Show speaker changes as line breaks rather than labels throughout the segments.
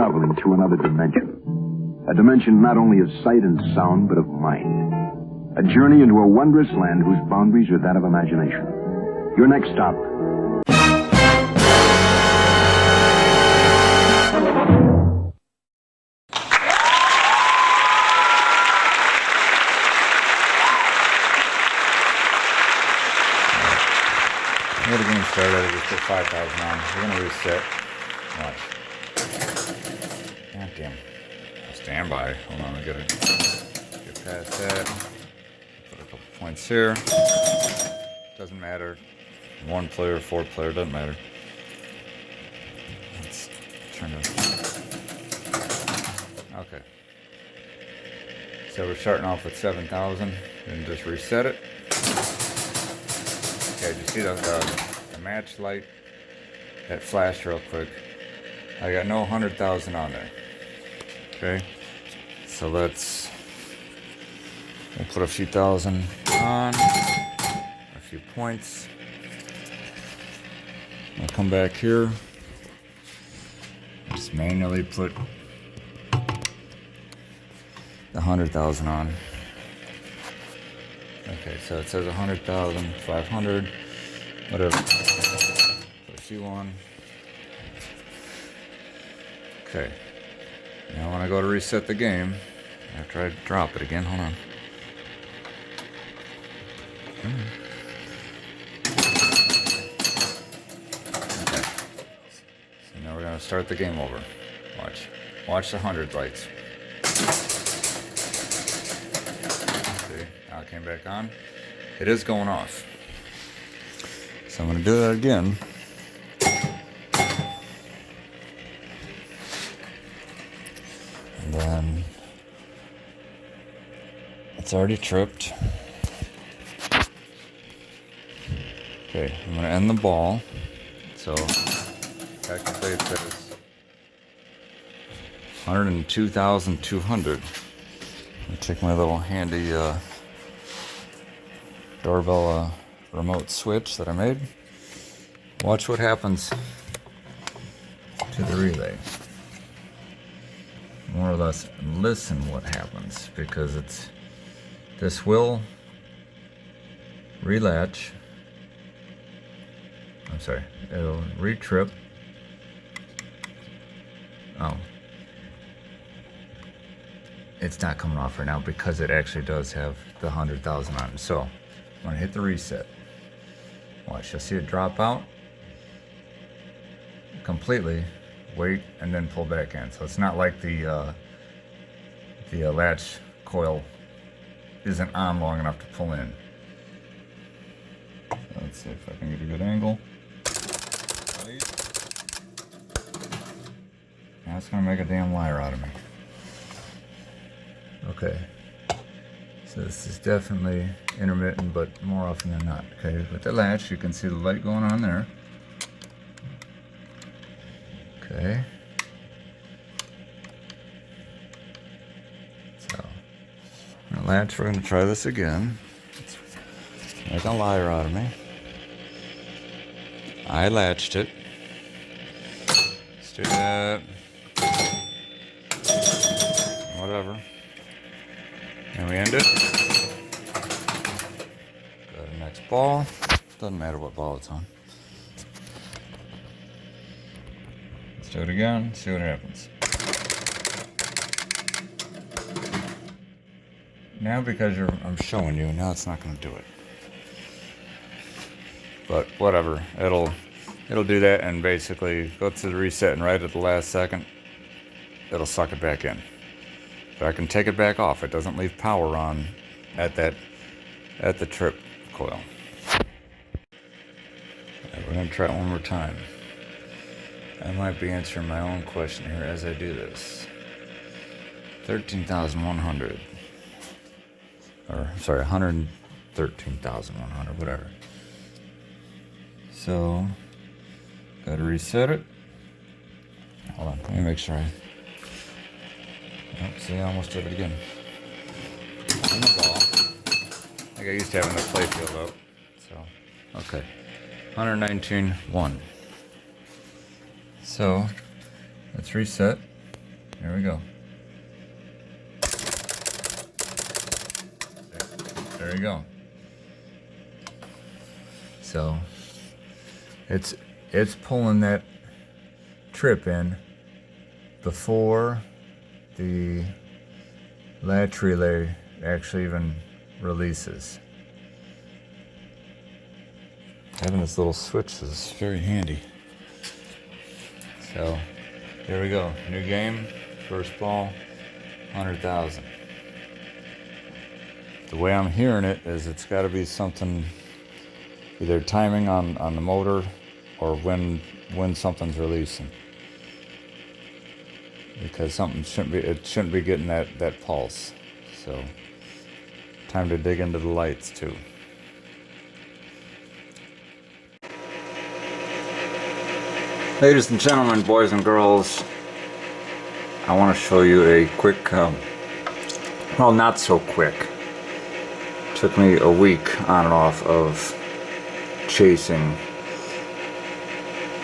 traveling through another dimension. A dimension not only of sight and sound, but of mind. A journey into a wondrous land whose boundaries are that of imagination. Your next stop.
Get the game started. I just put 5,000 on. We're gonna reset. Watch. God damn. Stand by. Hold on, I gotta get past that. Put a couple points here. Doesn't matter. 1 player, 4 player, doesn't matter. Let's turn to. Okay. So we're starting off with 7,000 and just reset it. Okay, you see the match light that flashed real quick? I got no 100,000 on there. Okay, so we'll put a few thousand on, a few points. I'll come back here, just manually put the 100,000 on. Okay, so it says 100,000, 500, whatever. Put a few on. Okay. Now when I go to reset the game, after I drop it again, hold on. Okay. So now we're gonna start the game over. Watch the 100 lights. Now it came back on. It is going off. So I'm going to do that again. And then it's already tripped. Okay, I'm going to end the ball. So technically it says 102,200. I'll take my little handy doorbell remote switch that I made. Watch what happens to the relay. More or less listen what happens, because this will relatch. I'm sorry, it'll retrip. Oh. It's not coming off right now because it actually does have the 100,000 on it. So I'm gonna hit the reset. Watch, you'll see it drop out completely. Wait and then pull back in. So it's not like the latch coil isn't on long enough to pull in. So let's see if I can get a good angle. Now it's gonna make a damn liar out of me. Okay, so this is definitely intermittent, but more often than not. Okay, with the latch, you can see the light going on there. Okay. So, the latch, we're going to try this again. Let's make a liar out of me. I latched it. Let's do that. Whatever. And we end it. Go to the next ball. Doesn't matter what ball it's on. Let's do it again, see what happens. Now because I'm showing you, now it's not going to do it. But whatever, it'll do that and basically go to the reset, and right at the last second, it'll suck it back in. But I can take it back off. It doesn't leave power on at the trip coil. Right, we're gonna try it one more time. I might be answering my own question here as I do this. 13,100. Or sorry, 113,100, whatever. So gotta reset it. Hold on, let me make sure see, I almost did it again. On the ball. I got used to having the playfield up. So, okay. 119.1. So, let's reset. Here we go. There you go. So it's pulling that trip in before the latch relay actually even releases. Having this little switch is very handy. So here we go. New game, first ball, 100,000. The way I'm hearing it is it's got to be something, either timing on the motor or when something's releasing. Because something shouldn't be getting that pulse. So time to dig into the lights too. Ladies and gentlemen, boys and girls, I want to show you a quick, well, not so quick. Took me a week on and off of chasing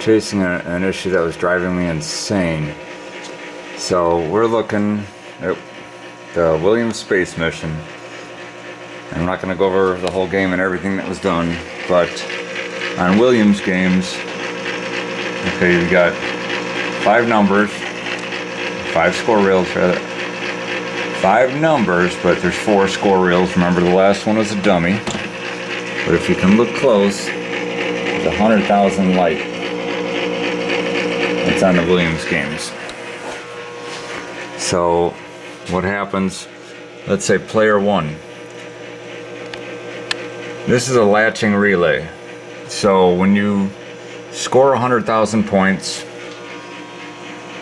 an issue that was driving me insane. So we're looking at the Williams space mission. And I'm not going to go over the whole game and everything that was done, but on Williams games, okay, you got 5 numbers, 5 score reels rather. 5 numbers, but there's 4 score reels. Remember, the last one was a dummy. But if you can look close, there's 100,000 light. It's on the Williams games. So what happens, let's say player 1. This is a latching relay. So when you score 100,000 points,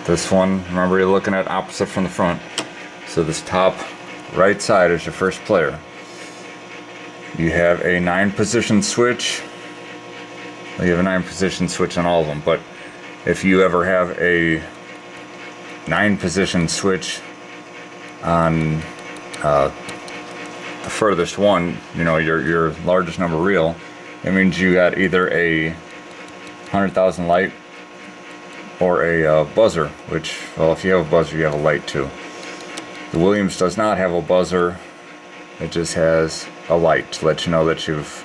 this one, remember you're looking at opposite from the front. So this top right side is your first player. You have a 9-position switch. Well, you have a 9-position switch on all of them, but if you ever have a 9-position switch on the furthest one, you know, your largest number reel, it means you got either a 100,000 light or a buzzer, which, well, if you have a buzzer, you have a light too. The Williams does not have a buzzer, it just has a light to let you know that you've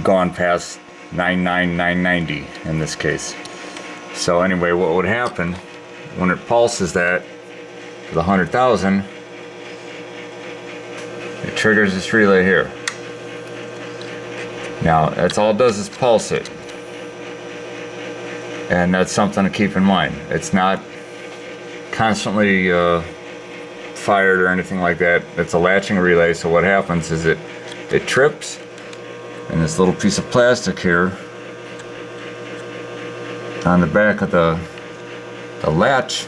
gone past 99990 in this case. So anyway, what would happen when it pulses that to the 100,000, it triggers this relay here. Now that's all it does is pulse it, and that's something to keep in mind. It's not constantly fired or anything like that. It's a latching relay, so what happens is it trips, and this little piece of plastic here on the back of the latch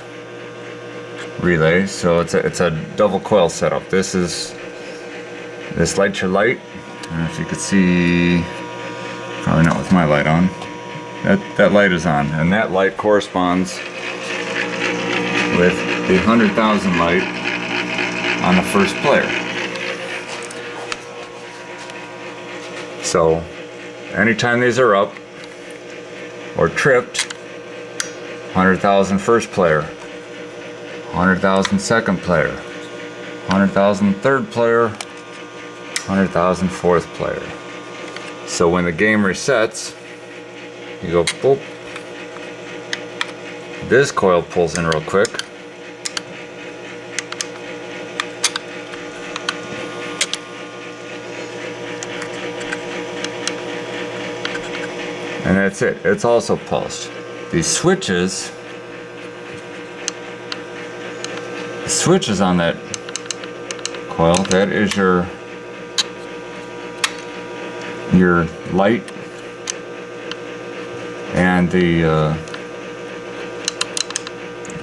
relay, so it's a double coil setup. This lights your light. I don't know if you could see, probably not with my light on. That light is on, and that light corresponds with the 100,000 light on the first player. So anytime these are up or tripped, 100,000 first player, 100,000 second player, 100,000 third player, 100,000 fourth player. So when the game resets, you go boop. This coil pulls in real quick. And that's it. It's also pulsed. These switches, on that coil, that is your light and the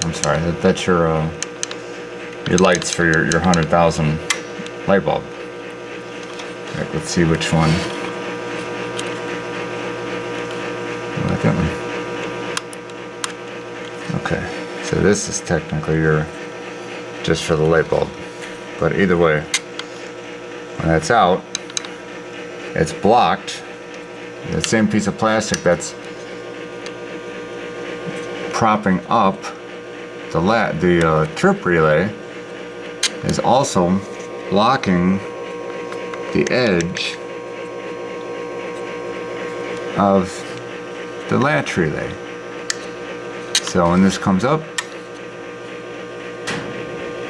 I'm sorry, that's your lights for your 100,000 light bulb. Right, let's see which one. Like that one. Okay, so this is technically your just for the light bulb, but either way, when that's out, it's blocked. The same piece of plastic that's propping up the trip relay is also blocking the edge of the latch relay. So when this comes up,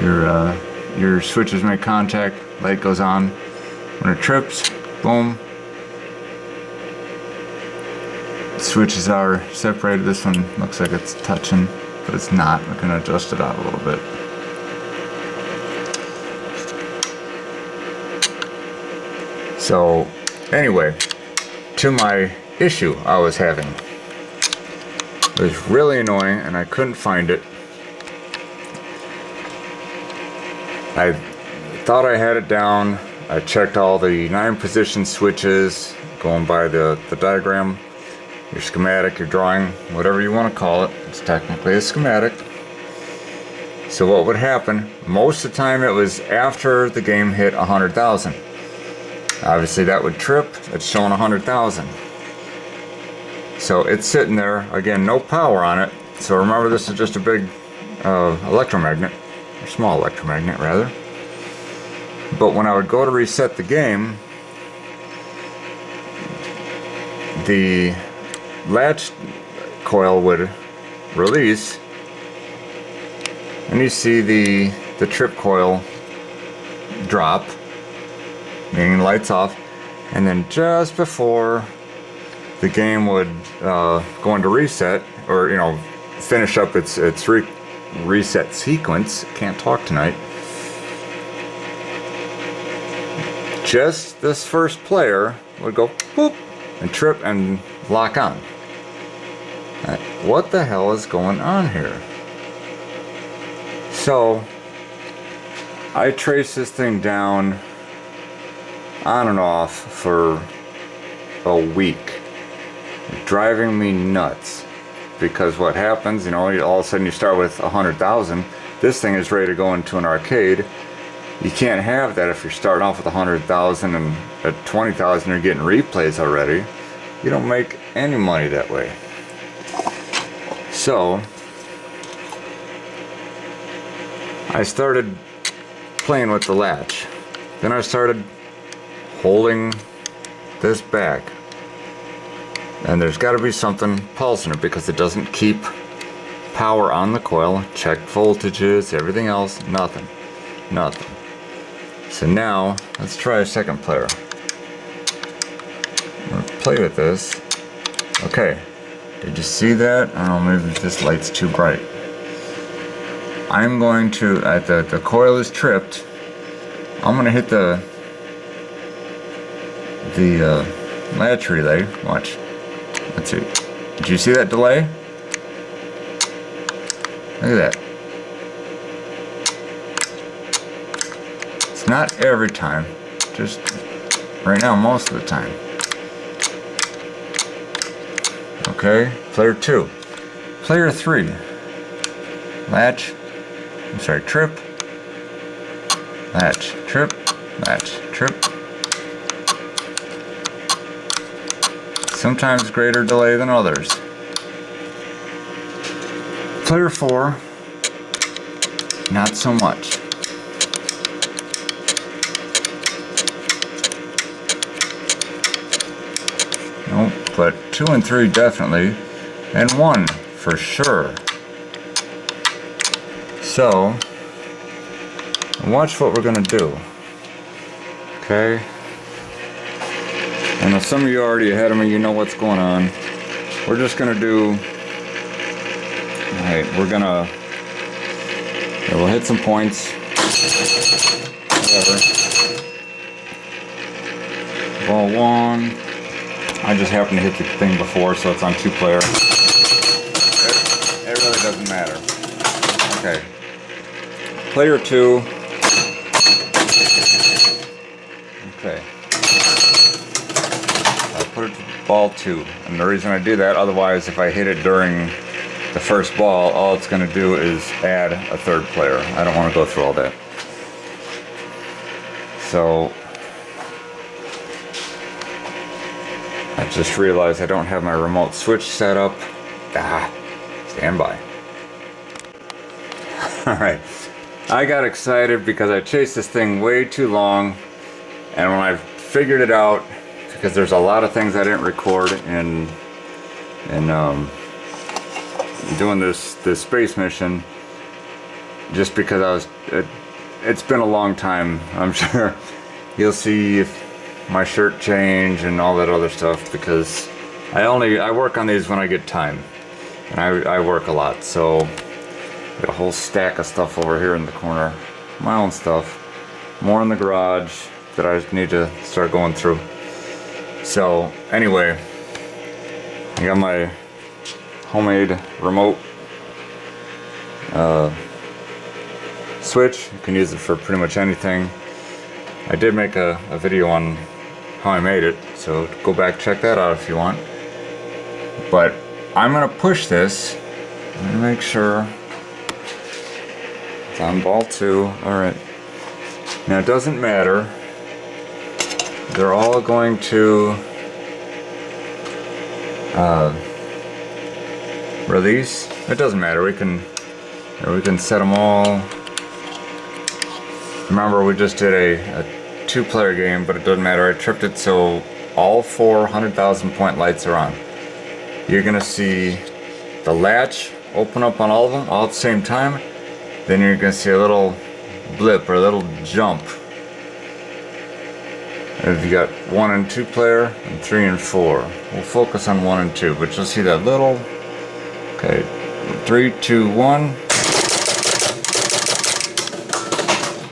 your switches make contact, light goes on. When it trips, boom, switches are separated. This one looks like it's touching, but it's not. I can adjust it out a little bit. So anyway, to my issue I was having. It was really annoying and I couldn't find it. I thought I had it down. I checked all the 9 position switches, going by the diagram, your schematic, your drawing, whatever you want to call it. It's technically a schematic. So what would happen, most of the time it was after the game hit 100,000. Obviously that would trip, it's showing 100,000. So it's sitting there, again, no power on it. So remember, this is just a big electromagnet, or small electromagnet rather. But when I would go to reset the game, the latch coil would release, and you see the trip coil drop, meaning lights off, and then just before the game would go into reset, or finish up its reset sequence. Can't talk tonight. Just this first player would go boop and trip and lock on. What the hell is going on here? So I traced this thing down on and off for a week, driving me nuts. Because what happens, all of a sudden you start with 100,000. This thing is ready to go into an arcade. You can't have that if you're starting off with 100,000 and at 20,000 you're getting replays already. You don't make any money that way. So I started playing with the latch. Then I started holding this back. And there's got to be something pulsing it because it doesn't keep power on the coil. Check voltages, everything else, nothing. Nothing. So now, let's try a second player. I'm going to play with this. Okay, did you see that? I don't know, maybe this light's too bright. I'm going to, the coil is tripped. I'm going to hit the latch relay. Watch. Let's see. Did you see that delay? Look at that. It's not every time. Just right now, most of the time. Okay, player 2. Player 3. Trip. Latch, trip, latch, trip. Sometimes greater delay than others. Player 4, not so much. Nope, but 2 and 3 definitely, and 1 for sure. So, watch what we're gonna do. Okay. I know some of you are already ahead of me, you know what's going on. We're just gonna do, alright, we'll hit some points. Whatever. Ball 1. I just happened to hit the thing before, so it's on 2-player. It really doesn't matter. Okay. Player 2. Okay. Put it to ball 2, and the reason I do that, otherwise if I hit it during the first ball, all it's going to do is add a 3rd player. I don't want to go through all that. So I just realized I don't have my remote switch set up. Stand by. Alright, I got excited because I chased this thing way too long, and when I figured it out, because there's a lot of things I didn't record in doing this space mission, just because I was, it's been a long time. I'm sure you'll see if my shirt change and all that other stuff, because I work on these when I get time, and I work a lot, so got a whole stack of stuff over here in the corner, my own stuff, more in the garage that I need to start going through. So anyway, I got my homemade remote switch. You can use it for pretty much anything. I did make a video on how I made it, so go back, check that out if you want. But I'm gonna push this and make sure it's on ball 2. Alright, now it doesn't matter, they're all going to release. It doesn't matter, we can set them all. Remember, we just did a 2-player game, but it doesn't matter. I tripped it so all 4 100,000 point lights are on. You're gonna see the latch open up on all of them all at the same time. Then you're gonna see a little blip or a little jump. If you got 1 and 2 player and 3 and 4, we'll focus on 1 and 2, but you'll see that little. Okay, 3, 2, 1.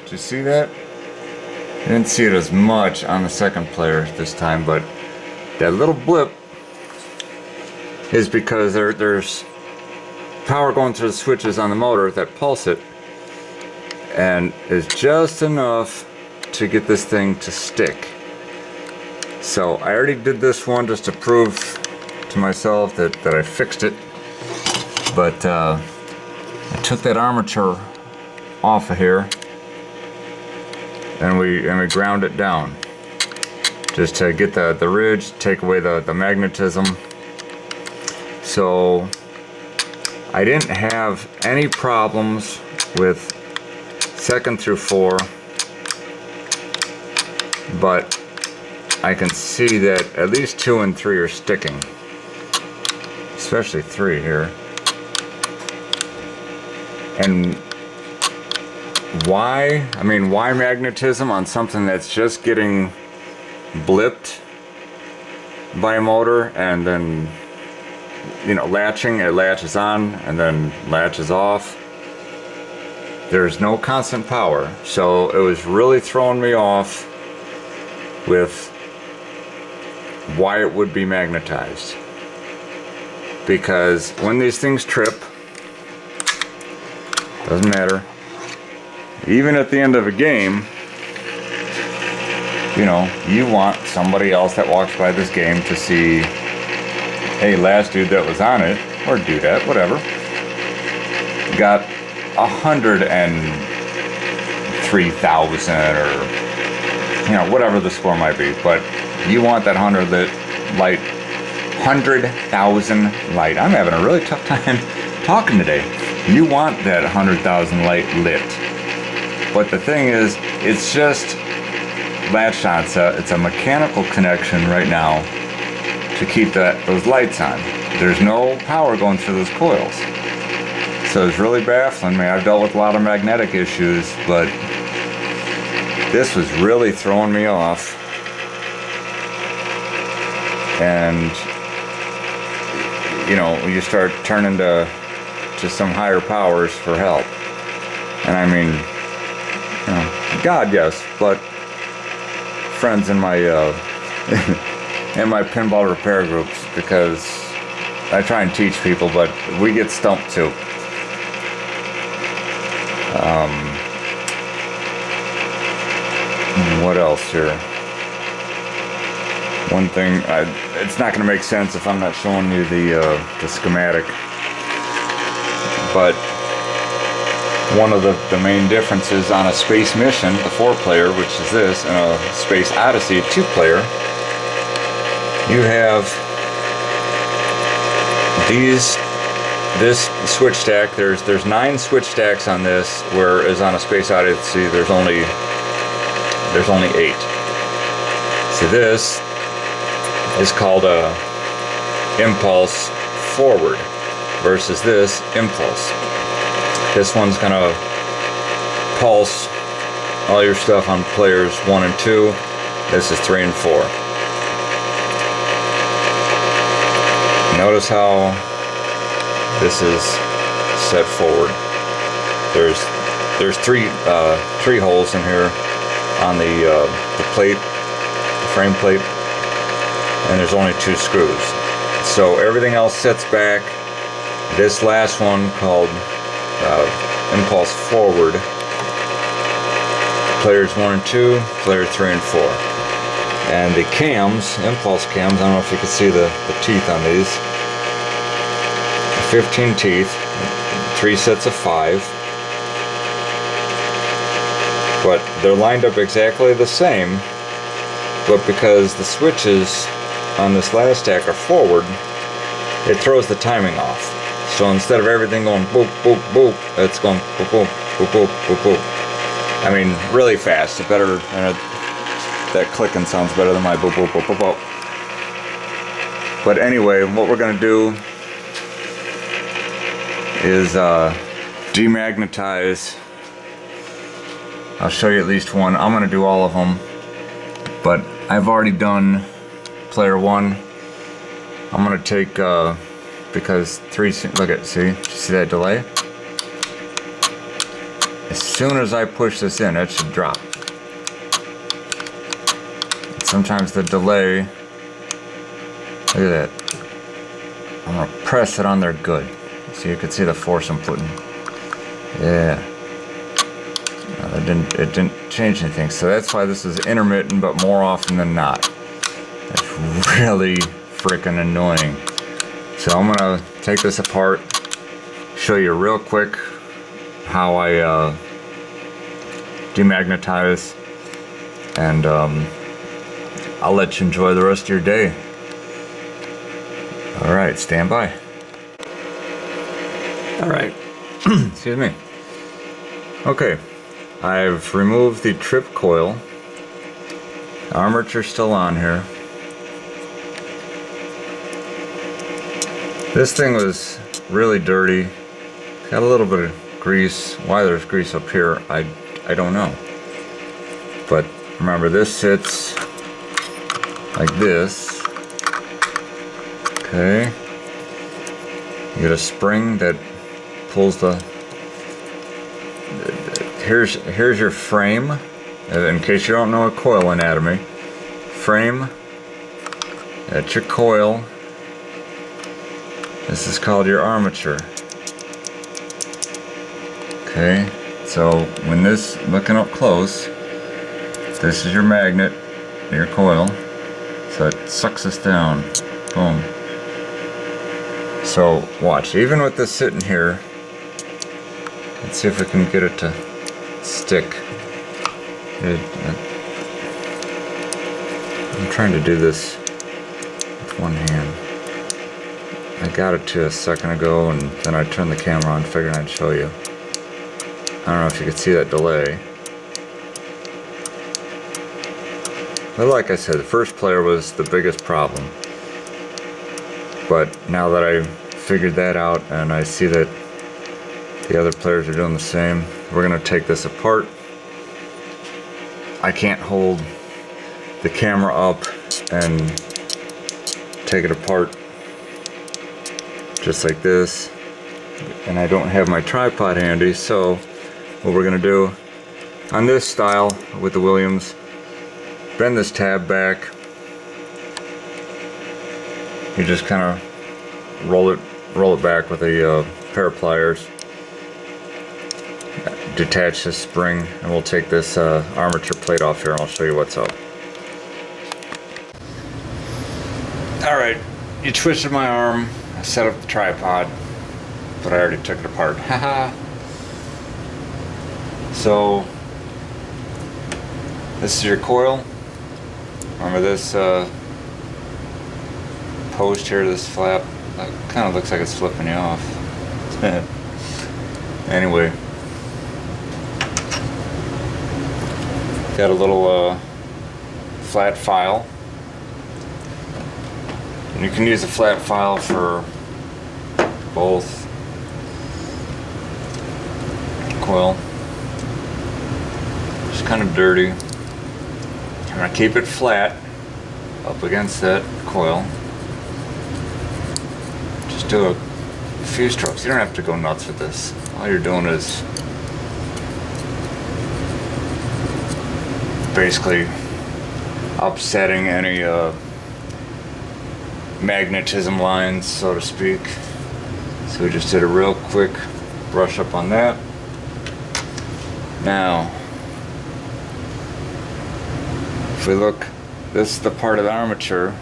Did you see that? I didn't see it as much on the second player this time, but that little blip is because there's power going through the switches on the motor that pulse it, and is just enough to get this thing to stick. So I already did this one just to prove to myself that I fixed it, but I took that armature off of here and we ground it down just to get the ridge, take away the magnetism. So I didn't have any problems with 2nd through 4, but I can see that at least 2 and 3 are sticking, especially 3 here. And why? I mean, why magnetism on something that's just getting blipped by a motor and then, you know, latching, it latches on and then latches off. There's no constant power, so it was really throwing me off with why it would be magnetized. Because when these things trip, doesn't matter, even at the end of a game, you know, you want somebody else that walks by this game to see, hey, last dude that was on it, or dudette, whatever, got 103,000, or, you know, whatever the score might be. But you want that 100,000 light. I'm having a really tough time talking today. You want that 100,000 light lit. But the thing is, it's just latched on. It's a mechanical connection right now to keep those lights on. There's no power going through those coils. So it's really baffling me. I've dealt with a lot of magnetic issues, but this was really throwing me off. And, you know, you start turning to some higher powers for help. And I mean, you know, God, yes, but friends in my in my pinball repair groups, because I try and teach people, but we get stumped too. What else here? One thing, it's not going to make sense if I'm not showing you the schematic, but one of the main differences on a space mission, the 4-player, which is this, and a Space Odyssey 2-player, you have these this switch stack, there's 9 switch stacks on this, whereas on a Space Odyssey there's only 8. So this is called a impulse forward versus this impulse. This one's gonna pulse all your stuff on players 1 and 2. This is 3 and 4. Notice how this is set forward. There's three holes in here on the plate, the frame plate, and there's only 2 screws. So everything else sets back. This last one, called impulse forward, players 1 and 2, players 3 and 4. And the cams, impulse cams, I don't know if you can see the teeth on these. 15 teeth, 3 sets of 5. But they're lined up exactly the same, but because the switches on this last stack are forward, it throws the timing off. So instead of everything going boop, boop, boop, it's going boop, boop, boop, boop, boop, boop. I mean, really fast. It better, that clicking sounds better than my boop, boop, boop, boop, boop. But anyway, what we're gonna do is demagnetize. I'll show you at least one. I'm gonna do all of them, but I've already done player 1. I'm gonna take because 3. Look at, see that delay? As soon as I push this in, it should drop. Sometimes the delay. Look at that. I'm gonna press it on there good. So you can see the force I'm putting. Yeah. No, it didn't change anything. So that's why this is intermittent, but more often than not. That's really freaking annoying. So I'm gonna take this apart, show you real quick how I demagnetize, and I'll let you enjoy the rest of your day. All right, stand by. All right, excuse me. Okay, I've removed the trip coil. The armature's still on here. This thing was really dirty. Got a little bit of grease. Why there's grease up here, I don't know. But remember, this sits like this. Okay. You get a spring that pulls the. Here's your frame. In case you don't know a coil anatomy, frame. That's your coil. This is called your armature. Okay, so when this, looking up close, this is your magnet, your coil, so it sucks this down. Boom. So watch, even with this sitting here, let's see if we can get it to stick. I'm trying to do this with one hand. I got it to a second ago, and then I turned the camera on, figuring I'd show you. I don't know if you could see that delay. But like I said, the first player was the biggest problem. But now that I figured that out and I see that the other players are doing the same, we're going to take this apart. I can't hold the camera up and take it apart just like this, and I don't have my tripod handy, so what we're gonna do on this style with the Williams, bend this tab back. You just kind of roll it back with a pair of pliers, detach this spring, and we'll take this armature plate off here, and I'll show you what's up. Alright, you twisted my arm, I set up the tripod, but I already took it apart. Haha. So this is your coil. Remember this post here, this flap, that kind of looks like it's flipping you off. Anyway, got a little flat file, and you can use a flat file for both coil. It's kind of dirty. I'm gonna keep it flat up against that coil. Just do a few strokes. You don't have to go nuts with this. All you're doing is basically upsetting any magnetism lines, so to speak. So we just did a real quick brush up on that. Now, if we look, this is the part of the armature.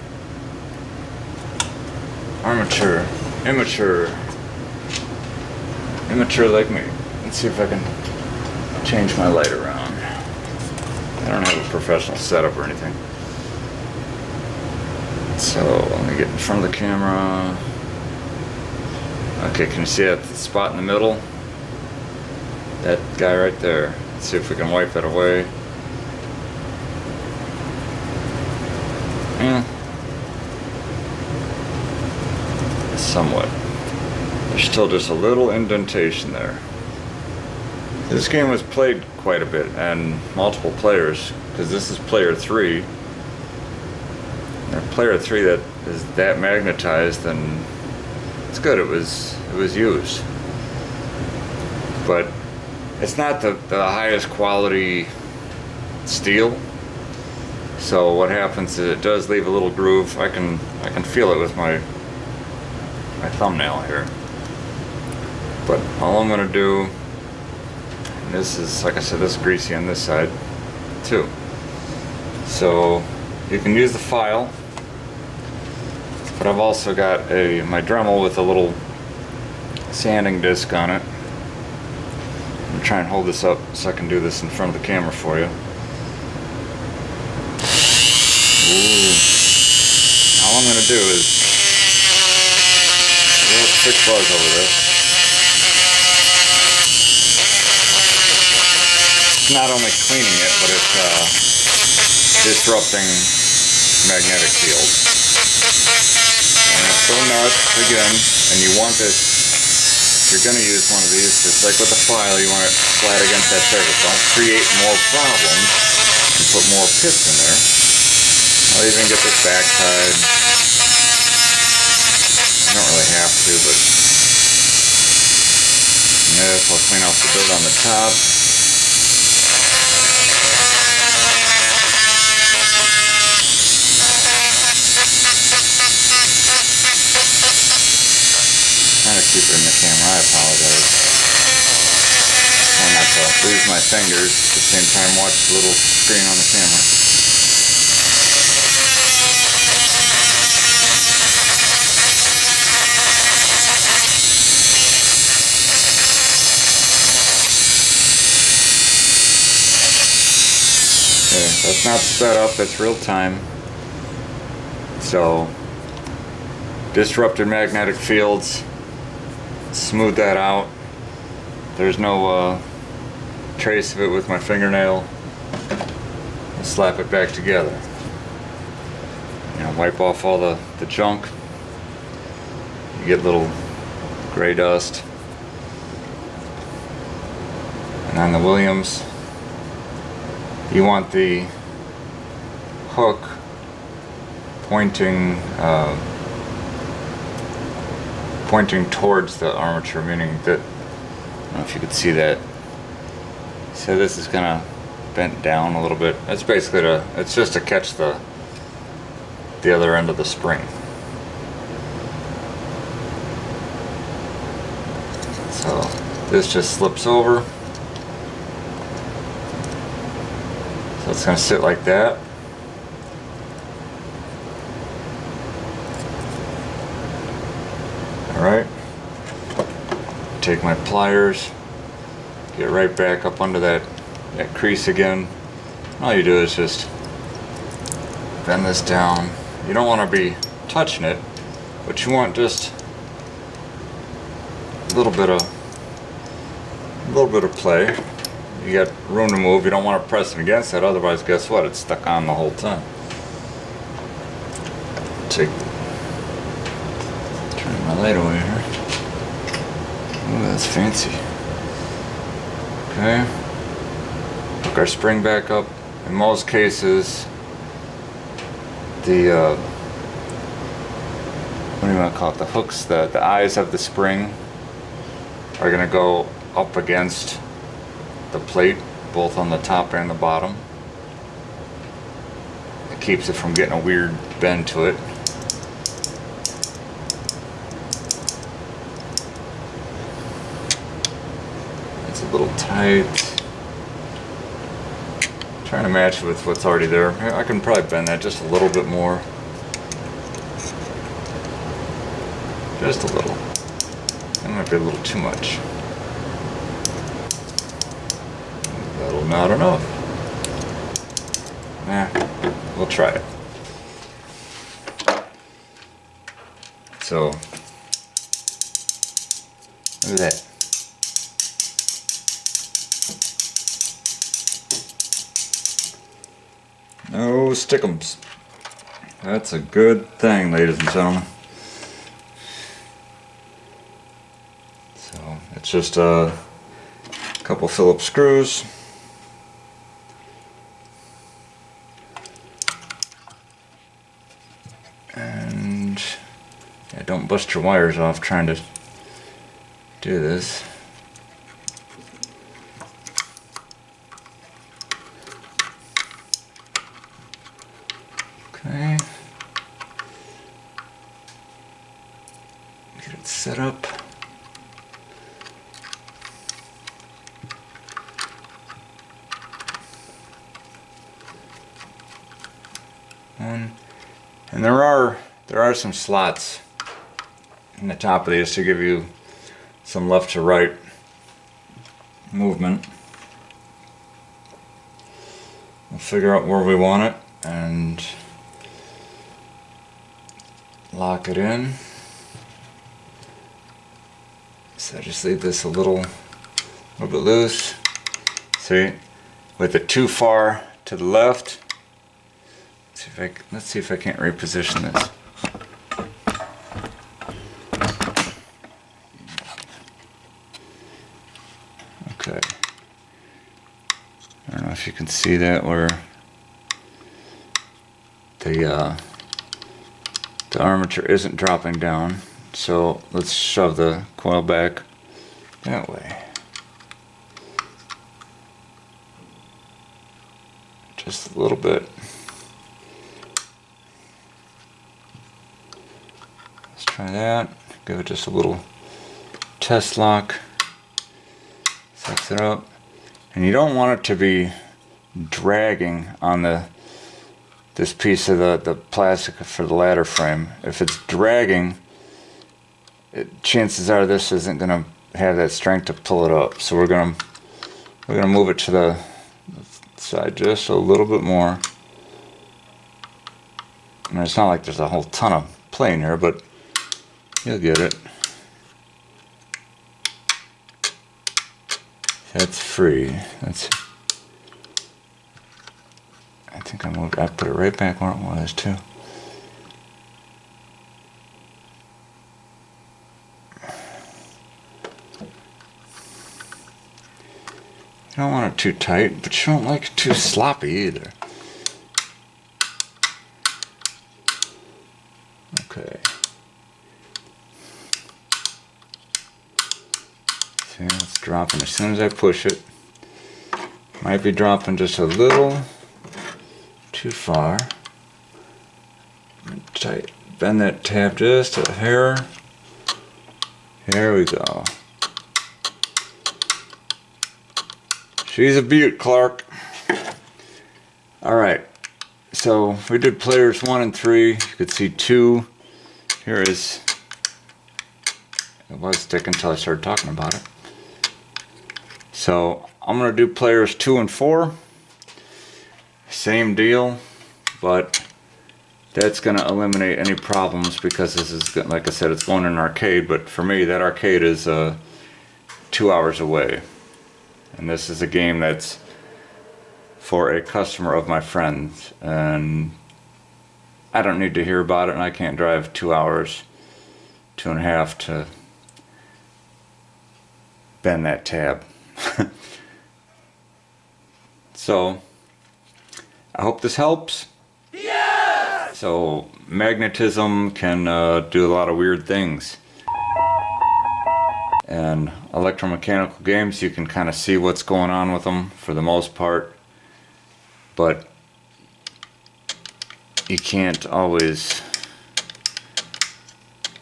Armature, immature like me. Let's see if I can change my light around. I don't have a professional setup or anything. So let me get in front of the camera. Okay, can you see that spot in the middle? That guy right there. Let's see if we can wipe it away. Somewhat. There's still just a little indentation there. This game was played quite a bit and multiple players, because this is player 3. And player 3 that is that magnetized, and it's good. It was used, but it's not the highest quality steel. So what happens is it does leave a little groove. I can feel it with my thumbnail here. But all I'm gonna do, and this is, like I said, this is greasy on this side too. So you can use the file, but I've also got my Dremel with a little sanding disc on it. I'm gonna try and hold this up so I can do this in front of the camera for you. Ooh. All I'm gonna do is a little quick buzz over this. It's not only cleaning it, but it's disrupting magnetic fields. And it's so nuts again, and you want this, if you're gonna use one of these, just like with the file, you want it flat against that surface. Don't create more problems and put more pits in there. I'll even get this backside. I don't really have to, but this, I'll clean off the dirt on the top. Trying to keep it in the camera, I apologize. Trying not to lose my fingers at the same time watch the little screen on the camera. That's not sped up, that's real time. So, disrupted magnetic fields, smooth that out. There's no trace of it with my fingernail. I'll slap it back together. You know, wipe off all the junk. You get little gray dust. And on the Williams, you want the hook pointing towards the armature, meaning that, I don't know if you could see that. So this is kind of bent down a little bit. It's basically it's just to catch the other end of the spring. So this just slips over. So it's going to sit like that. Alright. Take my pliers, get right back up under that crease again. All you do is just bend this down. You don't want to be touching it, but you want just a little bit of play. You got room to move. You don't want to press it against it, otherwise guess what? It's stuck on the whole time. Turn my light over here. Oh, that's fancy. Okay. Hook our spring back up. In most cases, the what do you want to call it? The hooks, the eyes of the spring are going to go up against the plate, both on the top and the bottom. It keeps it from getting a weird bend to it. It's a little tight. Trying to match with what's already there. I can probably bend that just a little bit more. Just a little. That might be a little too much. That'll not enough. Nah, we'll try it. So, look at that. No stick'ems. That's a good thing, ladies and gentlemen. So, it's just a couple Phillips screws. And yeah, don't bust your wires off trying to do this. Okay. Get it set up. And there are some slots in the top of these to give you some left to right movement. We'll figure out where we want it and lock it in. So I just leave this a little bit loose. See, with it too far to the left. Let's see if I can't reposition this. Okay. I don't know if you can see that where the armature isn't dropping down. So let's shove the coil back that way. Just a little bit. Try that. Give it just a little test lock. Sets it up. And you don't want it to be dragging on this piece of the plastic for the ladder frame. If it's dragging, chances are this isn't going to have that strength to pull it up. So we're gonna move it to the side just a little bit more. I mean, it's not like there's a whole ton of play in here, but you'll get it. That's free. I think I put it right back where it was too. You don't want it too tight, but you don't like it too sloppy either. Okay. See, it's dropping as soon as I push it. Might be dropping just a little too far. Tight. Bend that tab just a hair. Here we go. She's a beaut, Clark. Alright, so we did players 1 and 3. You could see 2. Here is. It was sticking until I started talking about it. So I'm going to do players 2 and 4. Same deal, but that's going to eliminate any problems, because this is, like I said, it's going in an arcade, but for me that arcade is 2 hours away, and this is a game that's for a customer of my friend's, and I don't need to hear about it, and I can't drive 2 hours, 2.5 to bend that tab. So I hope this helps. Yeah! So magnetism can do a lot of weird things. And electromechanical games, you can kind of see what's going on with them for the most part, but you can't always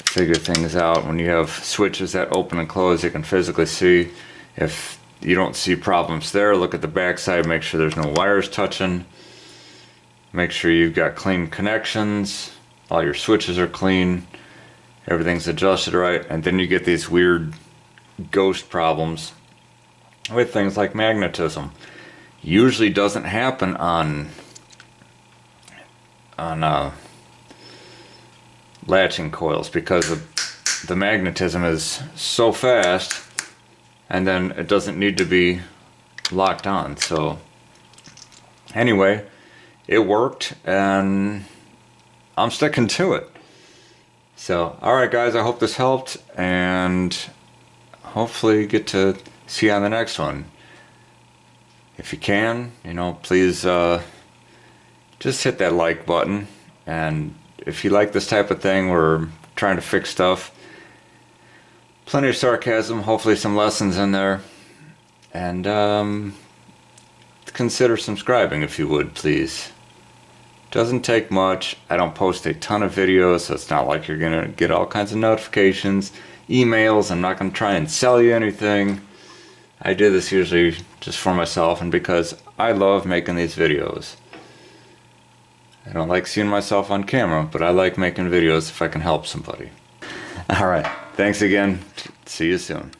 figure things out. When you have switches that open and close, you can physically see. If you don't see problems there, look at the back side, make sure there's no wires touching, make sure you've got clean connections, all your switches are clean, everything's adjusted right, and then you get these weird ghost problems with things like magnetism. Usually doesn't happen on latching coils, because the magnetism is so fast, and then it doesn't need to be locked on. So anyway, it worked, and I'm sticking to it. So alright guys, I hope this helped, and hopefully get to see you on the next one. If you can, please just hit that like button, and if you like this type of thing, we're trying to fix stuff. Plenty of sarcasm, hopefully some lessons in there, and consider subscribing if you would, please. Doesn't take much. I don't post a ton of videos, so it's not like you're gonna get all kinds of notifications, emails. I'm not gonna try and sell you anything. I do this usually just for myself and because I love making these videos. I don't like seeing myself on camera, but I like making videos if I can help somebody. Alright, thanks again. See you soon.